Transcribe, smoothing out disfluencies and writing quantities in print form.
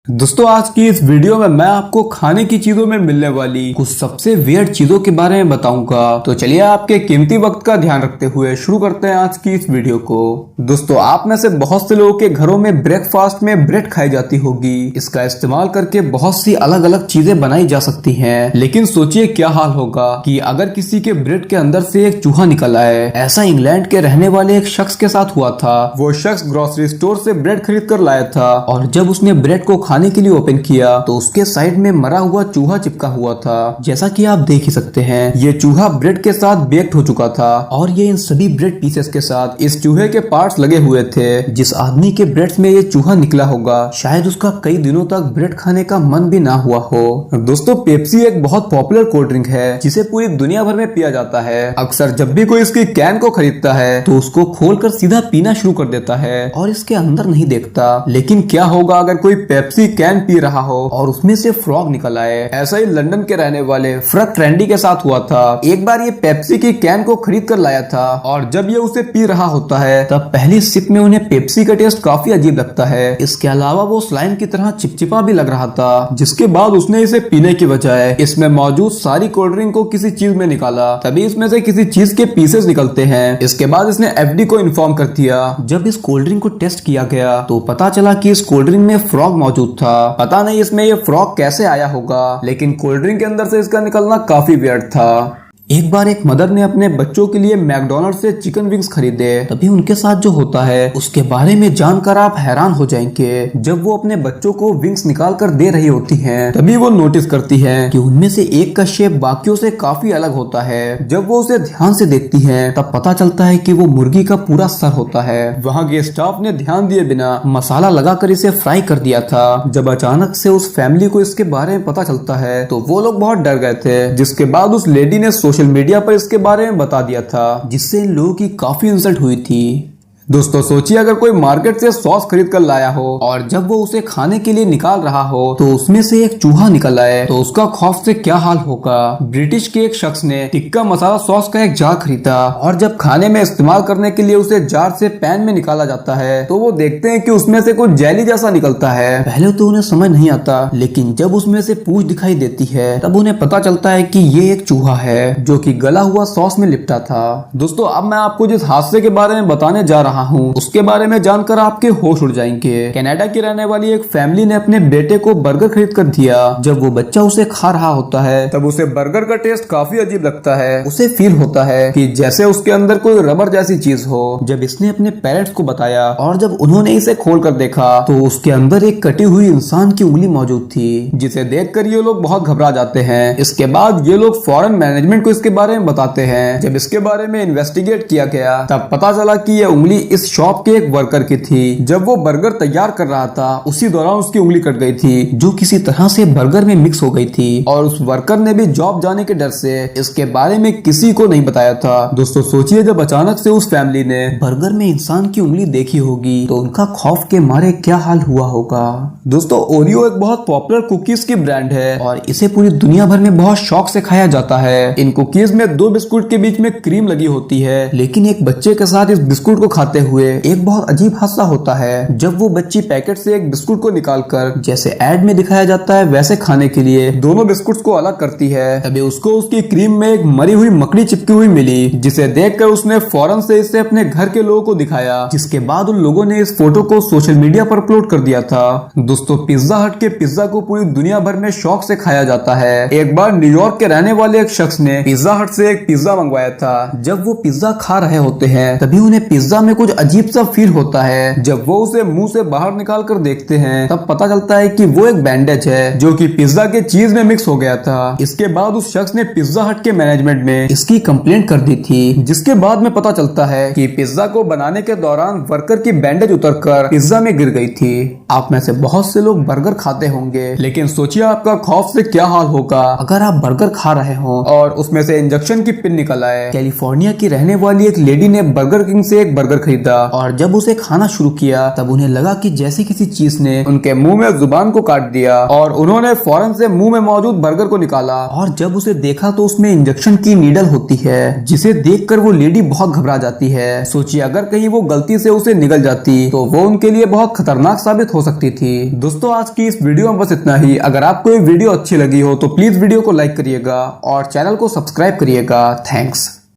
दोस्तों आज की इस वीडियो में मैं आपको खाने की चीजों में मिलने वाली कुछ सबसे वियर्ड चीजों के बारे में बताऊंगा। तो चलिए आपके कीमती वक्त का ध्यान रखते हुए शुरू करते हैं आज की इस वीडियो को। दोस्तों आप में से बहुत से लोगों के घरों में ब्रेकफास्ट में ब्रेड खाई जाती होगी। इसका इस्तेमाल करके बहुत सी अलग अलग चीजें बनाई जा सकती है, लेकिन सोचिए क्या हाल होगा कि अगर किसी के ब्रेड के अंदर से एक चूहा निकल आए। ऐसा इंग्लैंड के रहने वाले एक शख्स के साथ हुआ था। वो शख्स ग्रोसरी स्टोर से ब्रेड खरीद कर लाया था और जब उसने ब्रेड को खाने के लिए ओपन किया तो उसके साइड में मरा हुआ चूहा चिपका हुआ था। जैसा कि आप देख ही सकते हैं, ये चूहा ब्रेड के साथ बेक्ड हो चुका था और ये इन सभी ब्रेड पीसेस के साथ इस चूहे के पार्ट्स लगे हुए थे। जिस आदमी के ब्रेड्स में ये चूहा निकला होगा, शायद उसका कई दिनों तक ब्रेड खाने का मन भी ना हुआ हो। दोस्तों पेप्सी एक बहुत पॉपुलर कोल्ड ड्रिंक है जिसे पूरी दुनिया भर में पिया जाता है। अक्सर जब भी कोई इसकी कैन को खरीदता है तो उसको खोलकर सीधा पीना शुरू कर देता है और इसके अंदर नहीं देखता। लेकिन क्या होगा अगर कोई पेप्सी कैन पी रहा हो और उसमें से फ्रॉग निकल आए। ऐसा ही लंदन के रहने वाले फ्रक ट्रेंडी के साथ हुआ था। एक बार ये पेप्सी की कैन को खरीद कर लाया था और जब ये उसे पी रहा होता है तब पहली सिप में उन्हें पेप्सी का टेस्ट काफी अजीब लगता है। इसके अलावा वो स्लाइम की तरह चिपचिपा भी लग रहा था, जिसके बाद उसने इसे पीने की बजाय इसमें मौजूद सारी कोल्ड ड्रिंक को किसी चीज में निकाला। तभी इसमें से किसी चीज के पीसेस निकलते हैं। इसके बाद इसने एफडी को इन्फॉर्म कर दिया। जब इस कोल्ड ड्रिंक को टेस्ट किया गया तो पता चला कि इस कोल्ड ड्रिंक में फ्रॉग मौजूद था। पता नहीं इसमें ये फ्रॉग कैसे आया होगा, लेकिन कोल्ड ड्रिंक के अंदर से इसका निकलना काफी वियर्ड था। एक बार एक मदर ने अपने बच्चों के लिए मैकडॉनल्ड से चिकन विंग्स खरीदे। तभी उनके साथ जो होता है उसके बारे में जानकर आप हैरान हो जाएंगे। जब वो अपने बच्चों को विंग्स निकाल कर दे रही होती हैं, तभी वो नोटिस करती हैं कि उनमें से एक का शेप बाकियों से काफी अलग होता है। जब वो उसे ध्यान से देखती हैं, तब पता चलता है कि वो मुर्गी का पूरा सर होता है। वहाँ के स्टाफ ने ध्यान दिए बिना मसाला लगाकर इसे फ्राई कर दिया था। जब अचानक से उस फैमिली को इसके बारे में पता चलता है तो वो लोग बहुत डर गए थे। जिसके बाद उस लेडी ने सोशल मीडिया पर इसके बारे में बता दिया था, जिससे इन लोगों की काफी इंसल्ट हुई थी। दोस्तों सोचिए अगर कोई मार्केट से सॉस खरीद कर लाया हो और जब वो उसे खाने के लिए निकाल रहा हो तो उसमें से एक चूहा निकल आए तो उसका खौफ से क्या हाल होगा। ब्रिटिश के एक शख्स ने टिक्का मसाला सॉस का एक जार खरीदा और जब खाने में इस्तेमाल करने के लिए उसे जार से पैन में निकाला जाता है तो वो देखते हैं कि उसमें से कुछ जेली जैसा निकलता है। पहले तो उन्हें समझ नहीं आता, लेकिन जब उसमें से पूंछ दिखाई देती है तब उन्हें पता चलता है कि ये एक चूहा है जो कि गला हुआ सॉस में लिपटा था। दोस्तों अब मैं आपको जिस हादसे के बारे में बताने जा रहा हूँ उसके बारे में जानकर आपके होश उड़ जाएंगे। कनाडा की रहने वाली एक फैमिली ने अपने बेटे को बर्गर खरीद कर दिया। जब वो बच्चा उसे खा रहा होता है तब उसे बर्गर का टेस्ट काफी अजीब लगता है। उसे फील होता है कि जैसे उसके अंदर कोई रबर जैसी चीज हो। जब इसने अपने पेरेंट्स को बताया और जब उन्होंने इसे खोल कर देखा तो उसके अंदर एक कटी हुई इंसान की उंगली मौजूद थी, जिसे देखकर ये लोग बहुत घबरा जाते हैं। इसके बाद ये लोग फौरन मैनेजमेंट को इसके बारे में बताते हैं। जब इसके बारे में इन्वेस्टिगेट किया गया तब पता चला कि यह उंगली इस शॉप के एक वर्कर की थी। जब वो बर्गर तैयार कर रहा था उसी दौरान उसकी उंगली कट गई थी, जो किसी तरह से बर्गर में मिक्स हो गई थी और उस वर्कर ने भी जॉब जाने के डर से इसके बारे में किसी को नहीं बताया था। दोस्तों सोचिए जब अचानक से उस फैमिली ने बर्गर में इंसान की उंगली देखी होगी तो उनका खौफ के मारे क्या हाल हुआ होगा। दोस्तों ओरियो एक बहुत पॉपुलर कुकीज की ब्रांड है और इसे पूरी दुनिया भर में बहुत शौक से खाया जाता है। इन कुकीज में दो बिस्कुट के बीच में क्रीम लगी होती है, लेकिन एक बच्चे के साथ इस बिस्कुट को खाते हुए एक बहुत अजीब हादसा होता है। जब वो बच्ची पैकेट से एक बिस्कुट को निकालकर जैसे एड में दिखाया जाता है वैसे खाने के लिए दोनों बिस्कुट्स को अलग करती है, तभी उसको उसकी क्रीम में एक मरी हुई मकड़ी चिपकी हुई मिली, जिसे देखकर उसने फौरन से इसे अपने घर के लोगों को दिखाया। जिसके बाद उन लोगों ने इस फोटो को सोशल मीडिया पर अपलोड कर दिया था। दोस्तों पिज्जा हट के पिज्जा को पूरी दुनिया भर में शौक से खाया जाता है। एक बार न्यूयॉर्क के रहने वाले एक शख्स ने पिज्जा हट से एक पिज्जा मंगवाया था। जब वो पिज्जा खा रहे होते हैं तभी उन्हें पिज्जा में कुछ अजीब सा फील होता है। जब वो उसे मुंह से बाहर निकाल कर देखते हैं तब पता चलता है कि वो एक बैंडेज है जो कि पिज्जा के चीज में मिक्स हो गया था। इसके बाद उस शख्स ने पिज्जा हट के मैनेजमेंट में इसकी कंप्लेंट कर दी थी, जिसके बाद में पता चलता है कि पिज्जा को बनाने के दौरान वर्कर की बैंडेज उतरकर पिज्जा में गिर गई थी। आप में से बहुत से लोग बर्गर खाते होंगे, लेकिन सोचिए आपका खौफ से क्या हाल होगा अगर आप बर्गर खा रहे हो और उसमें से इंजेक्शन की पिन निकल आए। कैलिफोर्निया की रहने वाली एक लेडी ने बर्गर किंग से एक बर्गर खरीदा और जब उसे खाना शुरू किया तब उन्हें लगा कि जैसे किसी चीज ने उनके मुंह में जुबान को काट दिया और उन्होंने फौरन से मुंह में मौजूद बर्गर को निकाला और जब उसे देखा तो उसमें इंजेक्शन की नीडल होती है, जिसे देखकर वो लेडी बहुत घबरा जाती है। सोचिए अगर कहीं वो गलती से उसे निगल जाती तो वो उनके लिए बहुत खतरनाक साबित हो सकती थी। दोस्तों आज की इस वीडियो में बस इतना ही। अगर आपको ये वीडियो अच्छी लगी हो तो प्लीज वीडियो को लाइक करिएगा और चैनल को सब्सक्राइब करिएगा। थैंक्स।